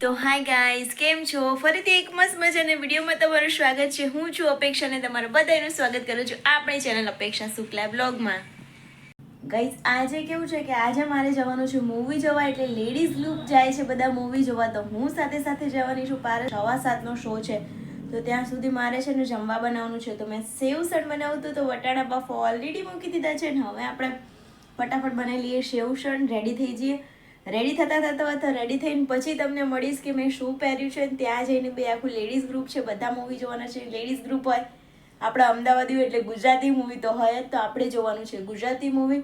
તો hi guys, કેમ છો? ફરીથી એક મસ્ત મજાના વિડીયોમાં તમારું સ્વાગત છે. હું છું અપેક્ષા અને તમારું બધાનું સ્વાગત કરું છું આપણી ચેનલ અપેક્ષા શુક્લા બ્લોગમાં. ગાઈઝ, આજે કેવું છે કે આજે મારે જવાનું છે મૂવી જોવા, એટલે લેડીઝ લુક જાય છે બધા મૂવી જોવા, તો હું સાથે સાથે જવાની છું. 7:15 શો છે, તો ત્યાં સુધી મારે છે ને જમવા બનાવવાનું છે. તો મેં સેવસણ બનાવતું તો વટાણા બાફો ઓલરેડી મૂકી દીધા છે ને હવે આપણે ફટાફટ બનાવી લઈએ સેવસણ, રેડી થઈ જઈએ. રેડી થતા રેડી થઈને પછી તમને મળીશ કે મેં શું પહેર્યું છે. ત્યાં જઈને બે આખું લેડીઝ ગ્રુપ છે, બધા મૂવી જોવાના છે. લેડીઝ ગ્રુપ હોય આપણા અમદાવાદી હોય એટલે ગુજરાતી મૂવી તો હોય જ, તો આપણે જોવાનું છે ગુજરાતી મૂવી.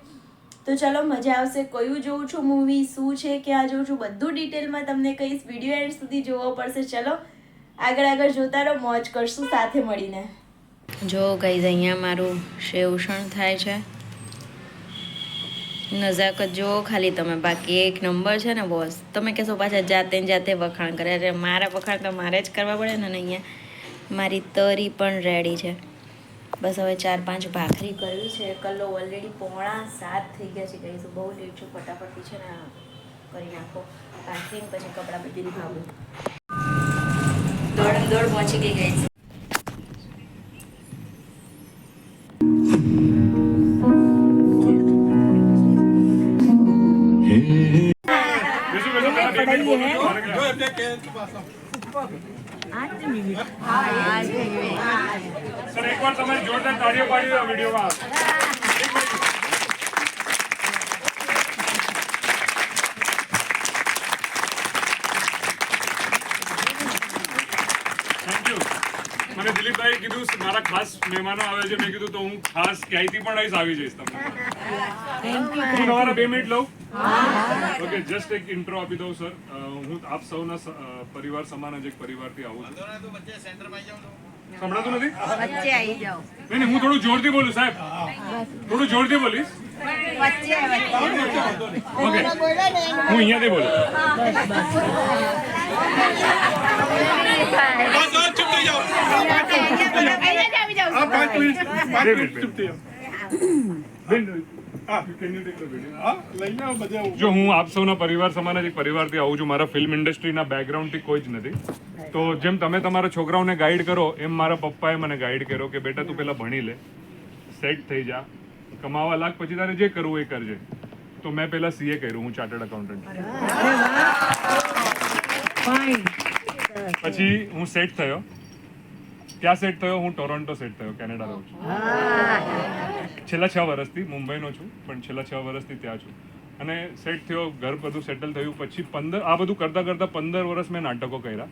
તો ચલો, મજા આવશે. કયું જોઉં છું મૂવી, શું છે, ક્યાં જોઉં છું, બધું ડિટેલમાં તમને કહીશ. વિડીયો એન્ડ સુધી જોવો પડશે. ચલો આગળ જોતા રહો, મોજ કરશું સાથે મળીને. જો ગાઈઝ, અહીંયા મારું સેવસણ થાય છે. નજાકત જો ખાલી તમે, બાકી એક નંબર છે ને બોસ. તમે કહેશો પાછા જાતે વખાણ કરે. અરે મારા વખાણ તો મારે જ કરવા પડે ને. અહીંયા મારી તરી પણ રેડી છે. બસ હવે 4-5 ભાખરી કરવી છે. કલ્લો ઓલરેડી 6:45 થઈ ગયા છે. કહીશું બહુ લેટ છું, ફટાફટથી છે ને કરી નાખો ભાખરીને પછી કપડાં બદલી ભાવું. દોડ પહોંચી ગઈ છે. सर एक बार तुम्हें जोरदार तालियों पाड़ी दो वीडियो का. Thank you. મને દિલીપભાઈ કીધું મારા ખાસ મહેમાનો આવે છે, મેં કીધું તો હું ખાસ ક્યાંયથી પણ આવી જઈશ તમને. હું તમારા 2 મિનિટ લઉં. ઓકે, જસ્ટ એક ઇન્ટ્રો આપી દઉં સર. હું આપ સૌના પરિવાર સમાન જ એક પરિવારથી આવું છું. સંભળાતું નથી? વચ્ચે આવી જાઓ. નહીં, હું થોડું જોરથી બોલું સાહેબ, થોડું જોરથી બોલીશ. વચ્ચે ઓકે, હું અહીંયાથી બોલું. જો હું આપ સૌના પરિવાર સમાન જ એક પરિવારથી આવું છું. મારા ફિલ્મ ઇન્ડસ્ટ્રીના બેકગ્રાઉન્ડથી કોઈ જ નથી. તો જેમ તમે તમારા છોકરાઓને ગાઈડ કરો એમ મારા પપ્પાએ મને ગાઈડ કર્યો કે બેટા તું પેલા ભણી લે, સેટ થઈ જા, કમાવા લાગ, પછી તારે જે કરવું એ કરજે. તો મેં પેલા સીએ કર્યું, હું ચાર્ટર્ડ એકાઉન્ટન્ટ. પછી હું સેટ થયો. ક્યાં સેટ થયો? હું ટોરોન્ટો સેટ થયો, કેનેડા રહું છું. છેલ્લા 6 વર્ષથી મુંબઈનો છું, પણ છેલ્લા 6 વર્ષથી ત્યાં છું. અને સેટ થયો, ઘર બધું સેટલ થયું. પછી આ બધું કરતા 15 વર્ષ મેં નાટકો કર્યા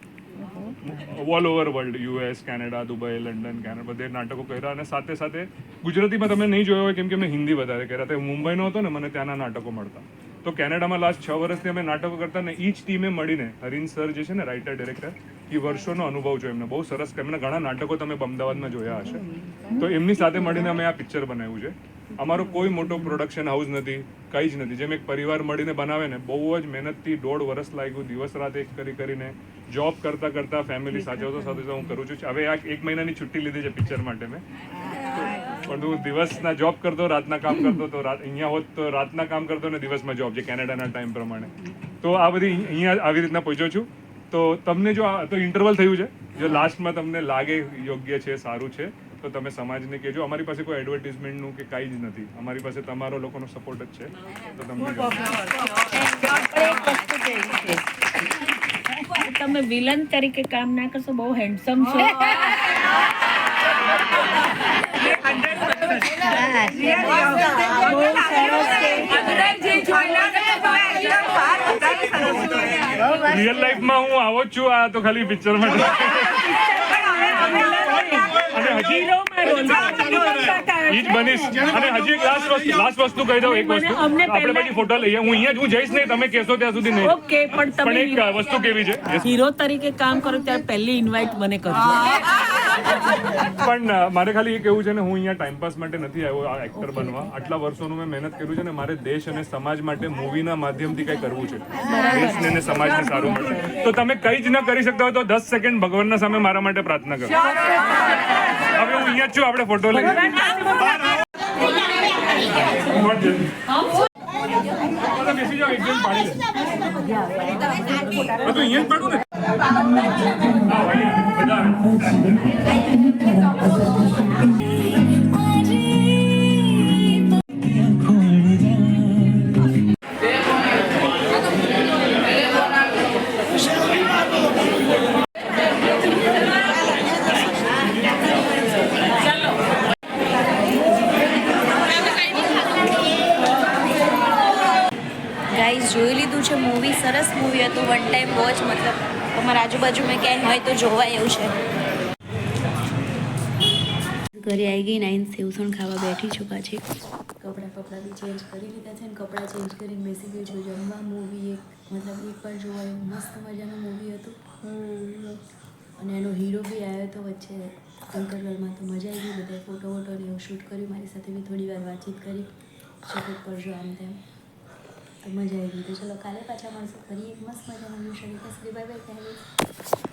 all over world, US, Canada, Dubai, London, Canada, બધે નાટકો કર્યા. અને સાથે સાથે ગુજરાતીમાં તમે નહીં જોયો હોય કેમ કે મેં હિન્દી વધારે કર્યા. તો મુંબઈનો હતો ને, મને ત્યાંના નાટકો મળતા. તો કેનેડામાં લાસ્ટ 6 વર્ષથી અમે નાટકો કરતા ને ઈ જ ટીમે મળીને, હરીન સર જે છે ને રાઇટર ડિરેક્ટર, એ વર્ષોનો અનુભવ છે એમને, બહુ સરસ. એમના ઘણા નાટકો તમે અમદાવાદમાં જોયા હશે. તો એમની સાથે મળીને અમે આ પિક્ચર બનાવ્યું છે. અમારો કોઈ મોટો પ્રોડક્શન હાઉસ નથી, કંઈ જ નથી. જેમ એક પરિવાર મળીને બનાવે ને, બહુ જ મહેનતથી 1.5 વર્ષ લાગ્યું, દિવસ રાત એક કરીને જોબ કરતા ફેમિલી સાચવતો સાથે હું કરું છું. હવે આ 1 મહિનાની છુટ્ટી લીધી છે પિક્ચર માટે મેં. પણ હું દિવસના જોબ કરતો, રાતના કામ કરતો. તો અહીંયા હોત તો રાતના કામ કરતો ને દિવસમાં જોબ, જે કેનેડાના ટાઈમ પ્રમાણે. તો આ બધી અહીંયા આવી રીતના પહોંચ્યો છું. તો તમને જો તો ઇન્ટરવલ થયું છે, જો લાસ્ટમાં તમને લાગે યોગ્ય છે, સારું છે, તો તમે સમાજને કહેજો. અમારી પાસે કોઈ એડવર્ટિઝમેન્ટનું કે કાંઈ જ નથી. અમારી પાસે તમારો લોકોનો સપોર્ટ જ છે. તો તમને તમે વિલન તરીકે કામ ના કરશો, બહુ હેન્ડસમ છો. રિયલ લાઈફમાં હું આવો જ છું. આ તો ખાલી પિક્ચરમાં. અને હજી બનીશ. અને હજી એક લાસ્ટ વસ્તુ કહી દઉં. એક વસ્તુ આપણે પછી ફોટો લઈએ. હું અહીંયા હું જઈશ નહીં, તમે કહેશો ત્યાં સુધી નહીં. ઓકે, પણ એક વસ્તુ કેવી છે, હીરો તરીકે કામ કરો ત્યારે પહેલી ઇન્વાઇટ મને કરજો. પણ મારે ખાલી એ કેવું છે ને, હું અહીંયા ટાઈમપાસ માટે નથી આવ્યો આ એક્ટર બનવા. આટલા વર્ષોનું મેં મહેનત કર્યું છે ને, મારે દેશ અને સમાજ માટે મૂવીના માધ્યમથી કંઈ કરવું છે, દેશને અને સમાજને સારું મળે. તો તમે કંઈ જ ન કરી શકતા હોય તો 10 સેકન્ડ ભગવાનના સામે મારા માટે પ્રાર્થના કરો. હવે હું અહીંયા જ છું, આપણે ફોટો લઈએ. બેસી જાઓ એક જણ પાડી દે તો અહીંયા જ પાડું ને હા ભાઈ બધા ગાઈઝ જોઈ લીધું છે મૂવી. સરસ મૂવી હતું. One time watch. મતલબ તમારા આજુબાજુમાં ક્યાંય હોય તો જોવાય એવું છે. ઘરે આવી ગઈ 9 સેવસણ ખાવા બેઠી છું. પાછી કપડાં બી ચેન્જ કરી લીધા છે ને કપડાં ચેન્જ કરીને બેસી ગઈ છું જમવા. મૂવી મતલબ એક પર જોવાયું. મસ્ત મજાનું મૂવી હતું અને એનો હીરો બી આવ્યો હતો વચ્ચે કંકરવલમાં. તો મજા આવી ગઈ. બધાએ ફોટો વોટો ને એવું શૂટ કર્યું. મારી સાથે બી થોડી વાર વાતચીત કરી શૂટ પર જો આમ તેમ. તો મજા આવી ગઈ. તો ચલો કાલે પાછા મળશું ફરી એક મસ્ત મજાના ન્યૂ શો. Bye bye.